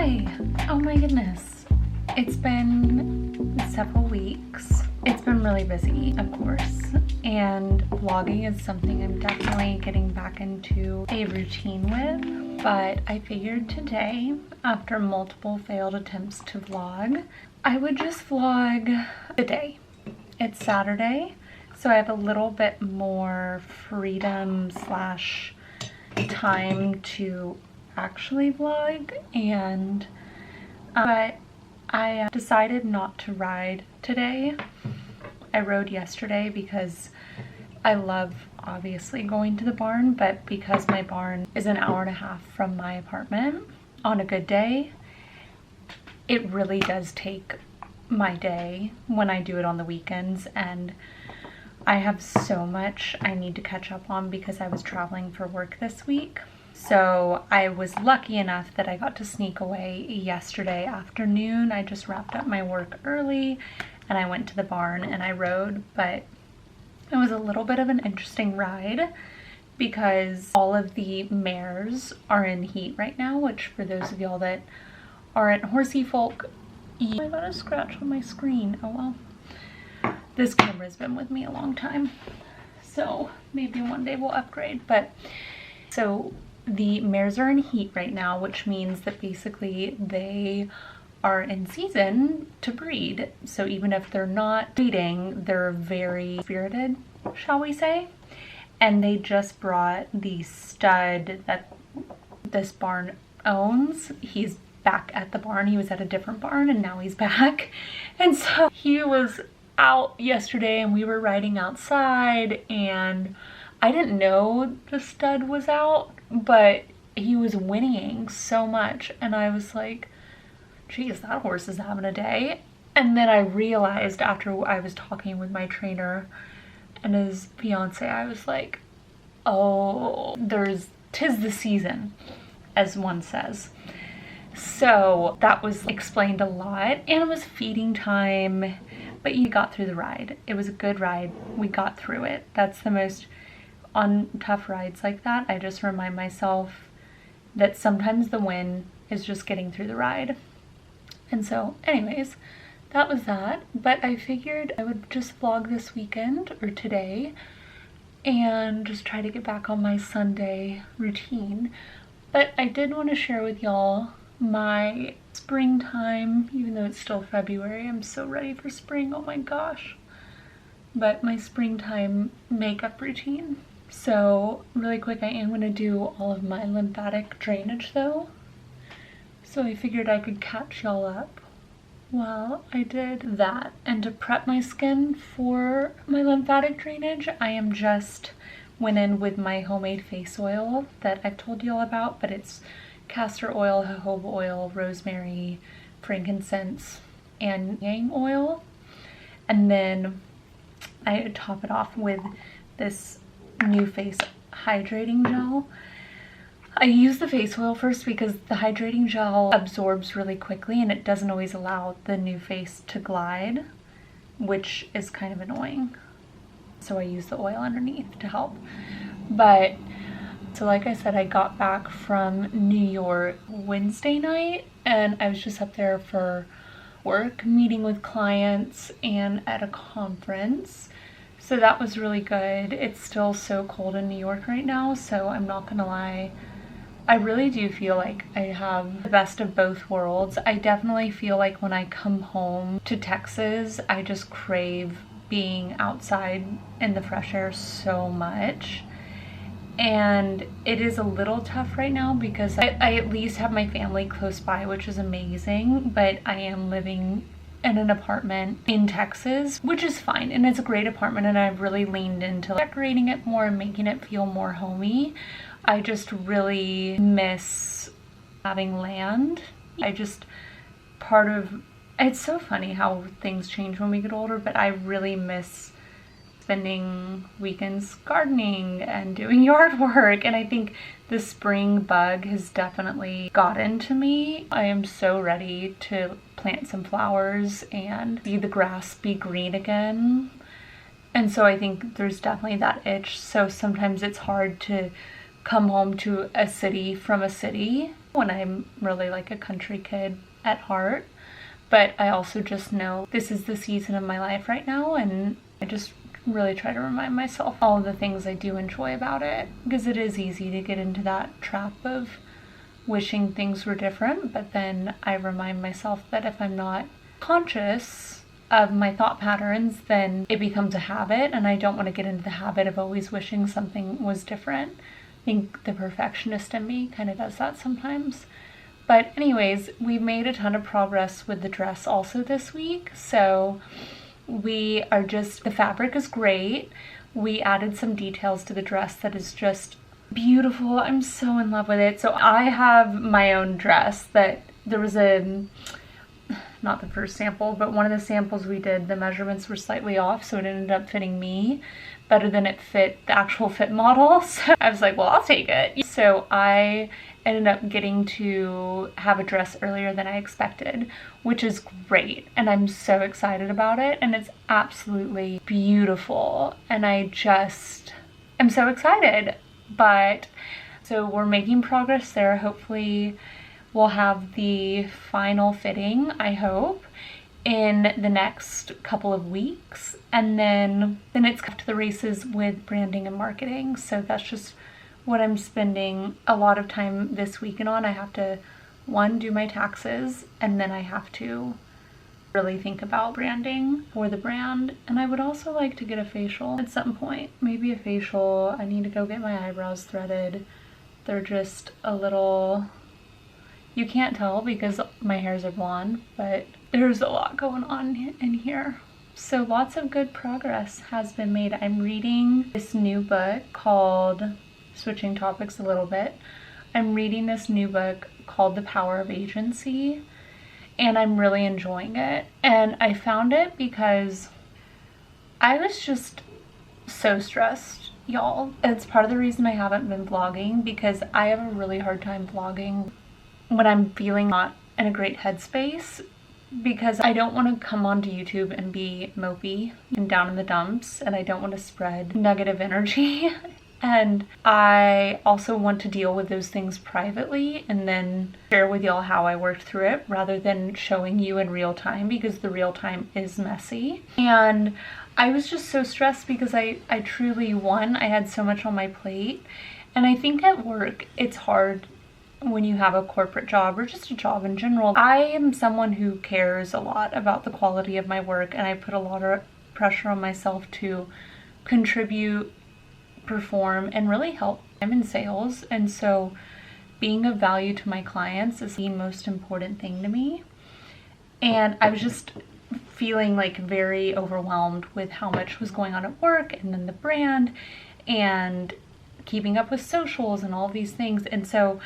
Hi! Oh my goodness. It's been several weeks. It's been really busy, of course, and vlogging is something I'm definitely getting back into a routine with, but I figured today, after multiple failed attempts to vlog, I would just vlog the day. It's Saturday, so I have a little bit more freedom slash time to actually vlog, and but I decided not to ride today. I rode yesterday because I love obviously going to the barn, but because my barn is an hour and a half from my apartment, on a good day it really does take my day when I do it on the weekends, and I have so much I need to catch up on because I was traveling for work this week. So I was lucky enough that I got to sneak away yesterday afternoon. I just wrapped up my work early and I went to the barn and I rode, but it was a little bit of an interesting ride because all of the mares are in heat right now, which for those of y'all that aren't horsey folk, I got a scratch on my screen. Oh well. This camera's been with me a long time, so maybe one day we'll upgrade. But so the mares are in heat right now, which means that basically they are in season to breed. So even if they're not breeding, they're very spirited, shall we say. And they just brought the stud that this barn owns. He's back at the barn. He was at a different barn and now he's back. And so he was out yesterday and we were riding outside, and I didn't know the stud was out, but he was whinnying so much and I was like, geez, that horse is having a day. And then I realized after I was talking with my trainer and his fiance, I was like, oh, tis the season, as one says. So that was explained a lot, and it was feeding time, but you got through the ride. It was a good ride. We got through it. That's the most, on tough rides like that, I just remind myself that sometimes the win is just getting through the ride. And so anyways, that was that. But I figured I would just vlog this weekend or today and just try to get back on my Sunday routine. But I did want to share with y'all my springtime, even though it's still February. I'm so ready for spring, oh my gosh. But my springtime makeup routine. So really quick, I am going to do all of my lymphatic drainage though. So I figured I could catch y'all up while I did that. And to prep my skin for my lymphatic drainage, I am just went in with my homemade face oil that I've told y'all about, but it's castor oil, jojoba oil, rosemary, frankincense, and yang oil. And then I top it off with this NuFace hydrating gel. I use the face oil first because the hydrating gel absorbs really quickly and it doesn't always allow the NuFace to glide, which is kind of annoying. So I use the oil underneath to help. But so like I said, I got back from New York Wednesday night and I was just up there for work, meeting with clients and at a conference. So that was really good. It's still so cold in New York right now, so I'm not gonna lie, I really do feel like I have the best of both worlds. I definitely feel like when I come home to Texas, I just crave being outside in the fresh air so much. And it is a little tough right now because I at least have my family close by, which is amazing, but I am living in an apartment in Texas, which is fine, and it's a great apartment, and I've really leaned into decorating it more and making it feel more homey. I just really miss having land. It's so funny how things change when we get older, but I really miss spending weekends gardening and doing yard work, and I think the spring bug has definitely gotten to me. I am so ready to plant some flowers and see the grass be green again. And so I think there's definitely that itch. So sometimes it's hard to come home to a city from a city when I'm really like a country kid at heart. But I also just know this is the season of my life right now, and I just really try to remind myself all of the things I do enjoy about it, because it is easy to get into that trap of wishing things were different. But then I remind myself that if I'm not conscious of my thought patterns, then it becomes a habit, and I don't want to get into the habit of always wishing something was different. I think the perfectionist in me kind of does that sometimes. But anyways, we made a ton of progress with the dress also this week. So we are just, the fabric is great. We added some details to the dress that is just beautiful. I'm so in love with it. So I have my own dress that there was not the first sample, but one of the samples we did, the measurements were slightly off, so it ended up fitting me better than it fit the actual fit model. So I was like, well, I'll take it. So I ended up getting to have a dress earlier than I expected, which is great. And I'm so excited about it. And it's absolutely beautiful. And I just am so excited. But so we're making progress there. Hopefully we'll have the final fitting, I hope, in the next couple of weeks. And then it's up to the races with branding and marketing. So that's just what I'm spending a lot of time this weekend on. I have to, one, do my taxes, and then I have to really think about branding for the brand. And I would also like to get a facial at some point. Maybe a facial. I need to go get my eyebrows threaded. They're just a little, you can't tell because my hairs are blonde, but there's a lot going on in here. So lots of good progress has been made. I'm reading this new book called, switching topics a little bit, I'm reading this new book called The Power of Agency, and I'm really enjoying it. And I found it because I was just so stressed, y'all. It's part of the reason I haven't been vlogging, because I have a really hard time vlogging when I'm feeling not in a great headspace, because I don't want to come onto YouTube and be mopey and down in the dumps, and I don't want to spread negative energy. And I also want to deal with those things privately and then share with y'all how I worked through it, rather than showing you in real time, because the real time is messy. And I was just so stressed because I truly, one, I had so much on my plate. And I think at work, it's hard when you have a corporate job or just a job in general. I am someone who cares a lot about the quality of my work, and I put a lot of pressure on myself to contribute, perform, and really help. I'm in sales, and so being of value to my clients is the most important thing to me. And I was just feeling like very overwhelmed with how much was going on at work, and then the brand, and keeping up with socials and all these things. And so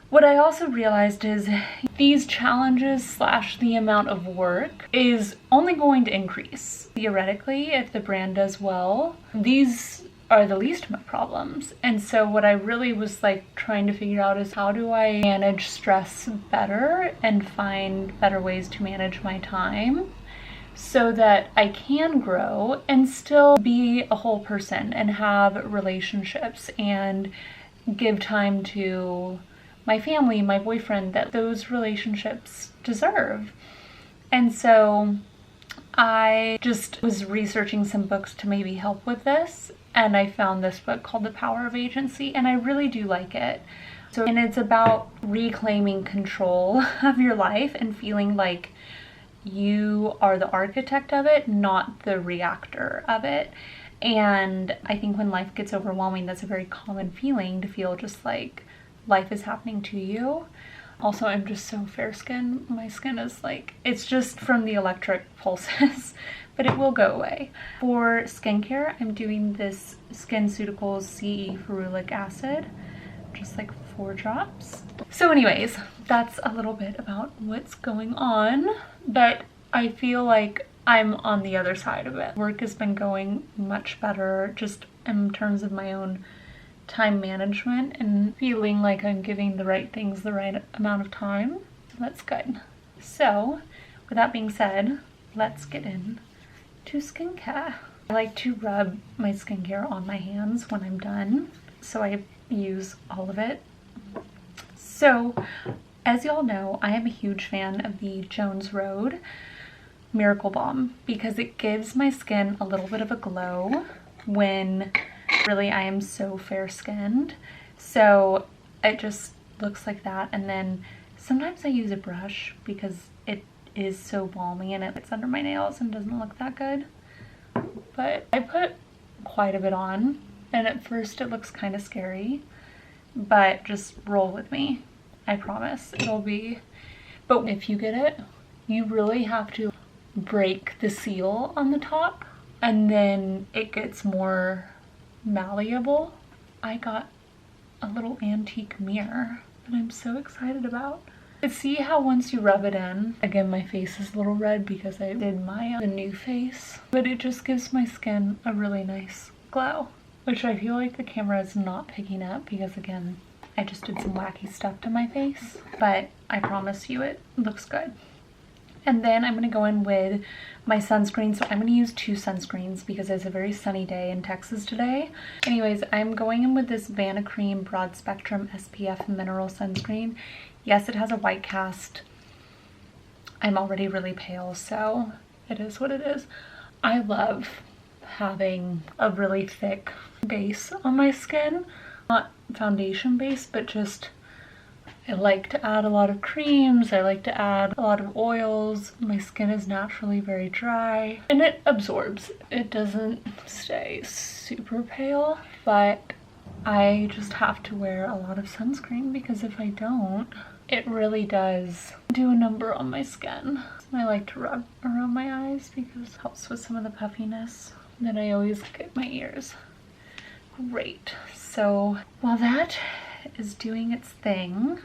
what I also realized is these challenges / the amount of work is only going to increase. Theoretically, if the brand does well, these are the least of my problems. And so what I really was like trying to figure out is, how do I manage stress better and find better ways to manage my time so that I can grow and still be a whole person and have relationships and give time to my family, my boyfriend, that those relationships deserve. And so I just was researching some books to maybe help with this, and I found this book called The Power of Agency, and I really do like it. And it's about reclaiming control of your life and feeling like you are the architect of it, not the reactor of it. And I think when life gets overwhelming, that's a very common feeling, to feel just like life is happening to you. Also, I'm just so fair skinned. My skin is like, it's just from the electric pulses, but it will go away. For skincare, I'm doing this SkinCeuticals CE Ferulic Acid, just like 4 drops. So anyways, that's a little bit about what's going on, but I feel like I'm on the other side of it. Work has been going much better, just in terms of my own time management and feeling like I'm giving the right things the right amount of time. So that's good. So with that being said, let's get in to skincare. I like to rub my skincare on my hands when I'm done, so I use all of it. So as y'all know, I am a huge fan of the Jones Road Miracle Balm because it gives my skin a little bit of a glow when really I am so fair skinned. So it just looks like that. And then sometimes I use a brush because it is so balmy and it's under my nails and doesn't look that good. But I put quite a bit on, and at first it looks kind of scary, but just roll with me. I promise it'll be. But if you get it, you really have to break the seal on the top and then it gets more malleable. I got a little antique mirror that I'm so excited about. See how once you rub it in, again my face is a little red because I did my the new face, but it just gives my skin a really nice glow, which I feel like the camera is not picking up because again I just did some wacky stuff to my face, but I promise you it looks good. And then I'm going to go in with my sunscreen. So I'm going to use 2 sunscreens because it's a very sunny day in Texas today. Anyways, I'm going in with this Vanicream Broad Spectrum SPF Mineral Sunscreen. Yes, it has a white cast. I'm already really pale, so it is what it is. I love having a really thick base on my skin. Not foundation base, but just I like to add a lot of creams, I like to add a lot of oils. My skin is naturally very dry and it absorbs. It doesn't stay super pale, but I just have to wear a lot of sunscreen because if I don't, it really does do a number on my skin. I like to rub around my eyes because it helps with some of the puffiness that I always get in my ears. Great, so while that is doing its thing,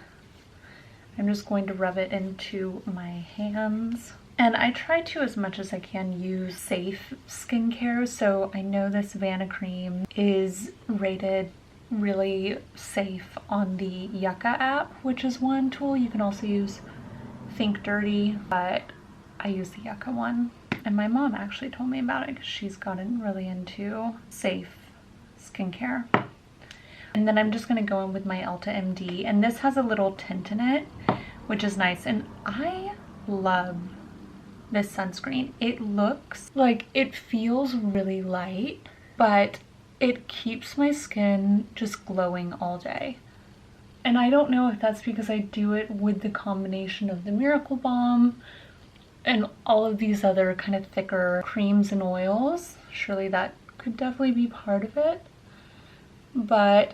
I'm just going to rub it into my hands. And I try to, as much as I can, use safe skincare. So I know this Vanicream is rated really safe on the Yucca app, which is one tool. You can also use Think Dirty, but I use the Yucca one. And my mom actually told me about it because she's gotten really into safe skincare. And then I'm just going to go in with my Ulta MD, and this has a little tint in it, which is nice. And I love this sunscreen. It looks like it feels really light, but it keeps my skin just glowing all day. And I don't know if that's because I do it with the combination of the Miracle Balm and all of these other kind of thicker creams and oils. Surely that could definitely be part of it. But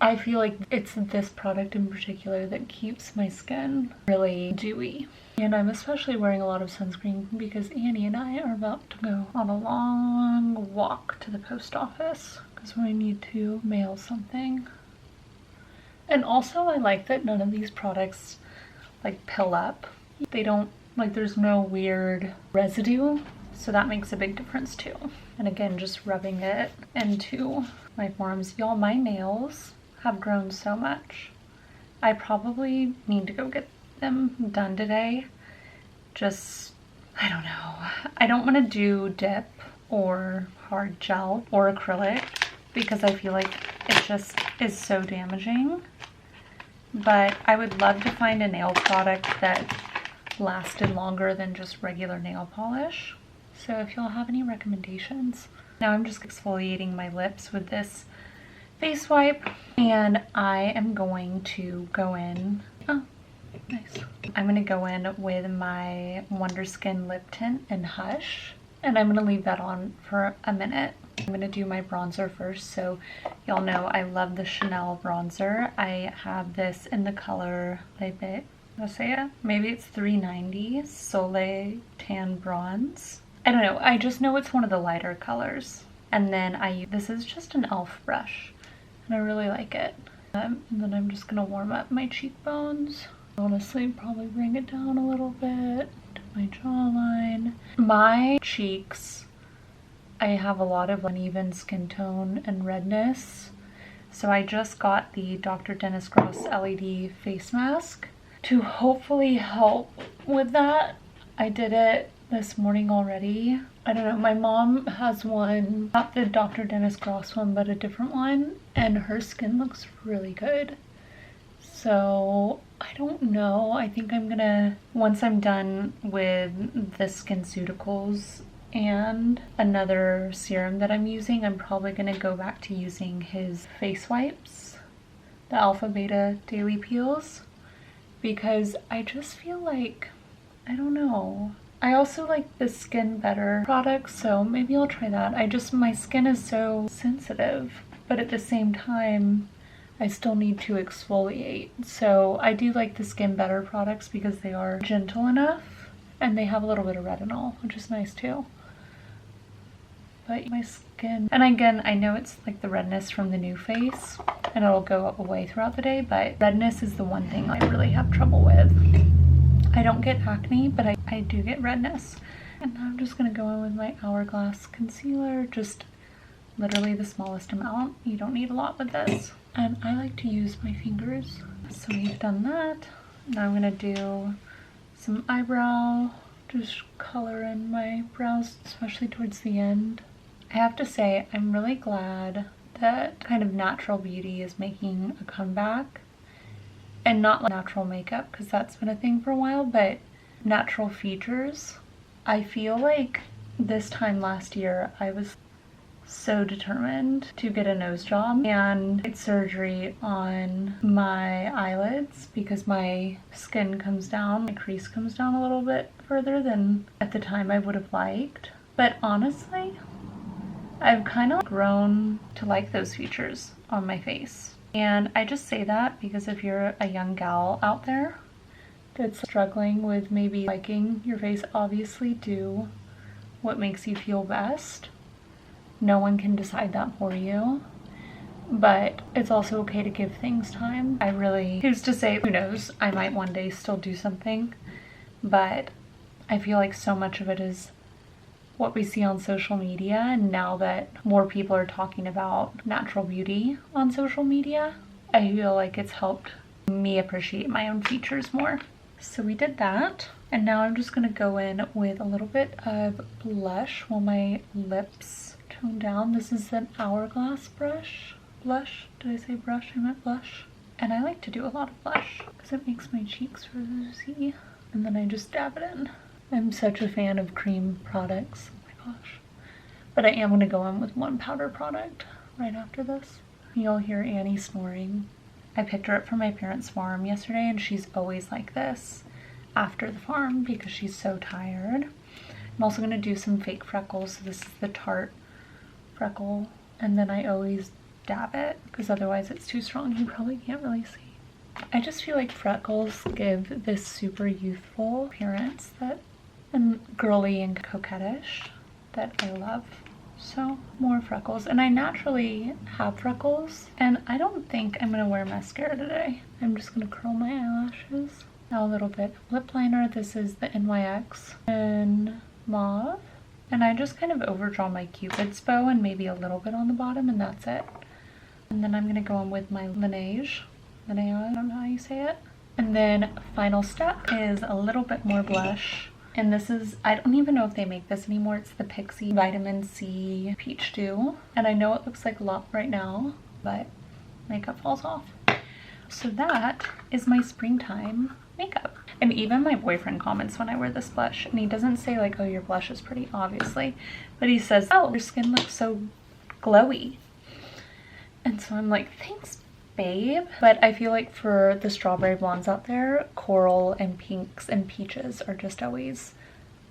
I feel like it's this product in particular that keeps my skin really dewy. And I'm especially wearing a lot of sunscreen because Annie and I are about to go on a long walk to the post office because we need to mail something. And also I like that none of these products like pill up. They don't, like there's no weird residue, so that makes a big difference too. And again, just rubbing it into my forearms. Y'all, my nails have grown so much. I probably need to go get them done today. Just, I don't know. I don't want to do dip or hard gel or acrylic because I feel like it just is so damaging. But I would love to find a nail product that lasted longer than just regular nail polish. So if y'all have any recommendations. Now I'm just exfoliating my lips with this face wipe, and I am going to go in, oh nice, I'm going to go in with my Wonder Skin lip tint in Hush, and I'm going to leave that on for a minute. I'm going to do my bronzer first. So y'all know I love the Chanel bronzer. I have this in the color, maybe it's 390 Soleil Tan Bronze. I don't know, I just know it's one of the lighter colors. And then this is just an e.l.f. brush. And I really like it. And then I'm just gonna warm up my cheekbones. Honestly, probably bring it down a little bit to my jawline. My cheeks, I have a lot of uneven skin tone and redness. So I just got the Dr. Dennis Gross LED face mask to hopefully help with that. I did it this morning already. I don't know, my mom has one, not the Dr. Dennis Gross one, but a different one, and her skin looks really good. So I don't know, I think I'm gonna, once I'm done with the SkinCeuticals and another serum that I'm using, I'm probably gonna go back to using his face wipes, the Alpha Beta Daily Peels, because I just feel like, I don't know. I also like the Skin Better product, so maybe I'll try that. my skin is so sensitive, but at the same time, I still need to exfoliate. So I do like the Skin Better products because they are gentle enough and they have a little bit of retinol, which is nice too. But my skin, and again, I know it's like the redness from the NuFace and it'll go away throughout the day, but redness is the one thing I really have trouble with. I don't get acne, but I do get redness. And now I'm just gonna go in with my Hourglass concealer, just literally the smallest amount. You don't need a lot with this. And I like to use my fingers. So we've done that. Now I'm gonna do some eyebrow, just color in my brows, especially towards the end. I have to say, I'm really glad that kind of natural beauty is making a comeback. And not like natural makeup, because that's been a thing for a while, but natural features. I feel like this time last year I was so determined to get a nose job and get surgery on my eyelids because my skin comes down, my crease comes down a little bit further than at the time I would have liked. But honestly, I've kind of grown to like those features on my face. And I just say that because if you're a young gal out there that's struggling with maybe liking your face, obviously do what makes you feel best. No one can decide that for you, but it's also okay to give things time. Who's to say, who knows, I might one day still do something, but I feel like so much of it is what we see on social media, and now that more people are talking about natural beauty on social media, I feel like it's helped me appreciate my own features more. So we did that, and now I'm just gonna go in with a little bit of blush while my lips tone down. This is an Hourglass blush. Did I say brush? I meant blush. And I like to do a lot of blush because it makes my cheeks rosy, and then I just dab it in. I'm such a fan of cream products, oh my gosh. But I am gonna go in with one powder product right after this. You'll hear Annie snoring. I picked her up from my parents' farm yesterday and she's always like this after the farm because she's so tired. I'm also gonna do some fake freckles. So this is the Tarte freckle, and then I always dab it because otherwise it's too strong. You probably can't really see. I just feel like freckles give this super youthful appearance and girly and coquettish that I love. So more freckles, and I naturally have freckles, and I don't think I'm gonna wear mascara today. I'm just gonna curl my eyelashes. Now a little bit of lip liner. This is the NYX in Mauve, and I just kind of overdraw my Cupid's bow and maybe a little bit on the bottom, and that's it. And then I'm gonna go in with my Laneige, I don't know how you say it. And then final step is a little bit more blush. And this is, I don't even know if they make this anymore. It's the Pixi Vitamin C Peach Dew. And I know it looks like a lot right now, but makeup falls off. So that is my springtime makeup. And even my boyfriend comments when I wear this blush. And he doesn't say like, oh, your blush is pretty, obviously. But he says, oh, your skin looks so glowy. And so I'm like, thanks, babe. But I feel like for the strawberry blondes out there, coral and pinks and peaches are just always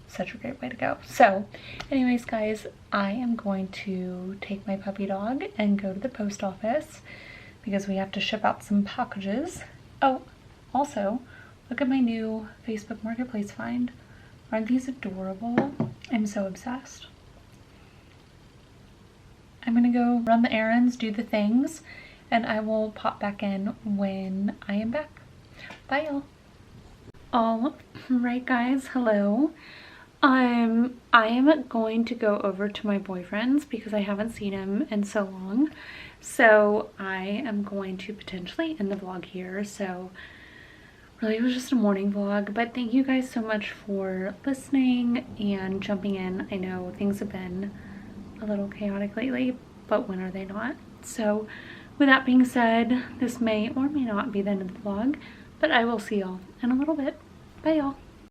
such a great way to go. So anyways, guys, I am going to take my puppy dog and go to the post office because we have to ship out some packages. Oh, also, look at my new Facebook Marketplace find. Aren't these adorable? I'm so obsessed. I'm gonna go run the errands, do the things, and I will pop back in when I am back. Bye, y'all. All right, guys, hello. I am going to go over to my boyfriend's because I haven't seen him in so long. So I am going to potentially end the vlog here. So really it was just a morning vlog, but thank you guys so much for listening and jumping in. I know things have been a little chaotic lately, but when are they not? So with that being said, this may or may not be the end of the vlog, but I will see y'all in a little bit. Bye y'all.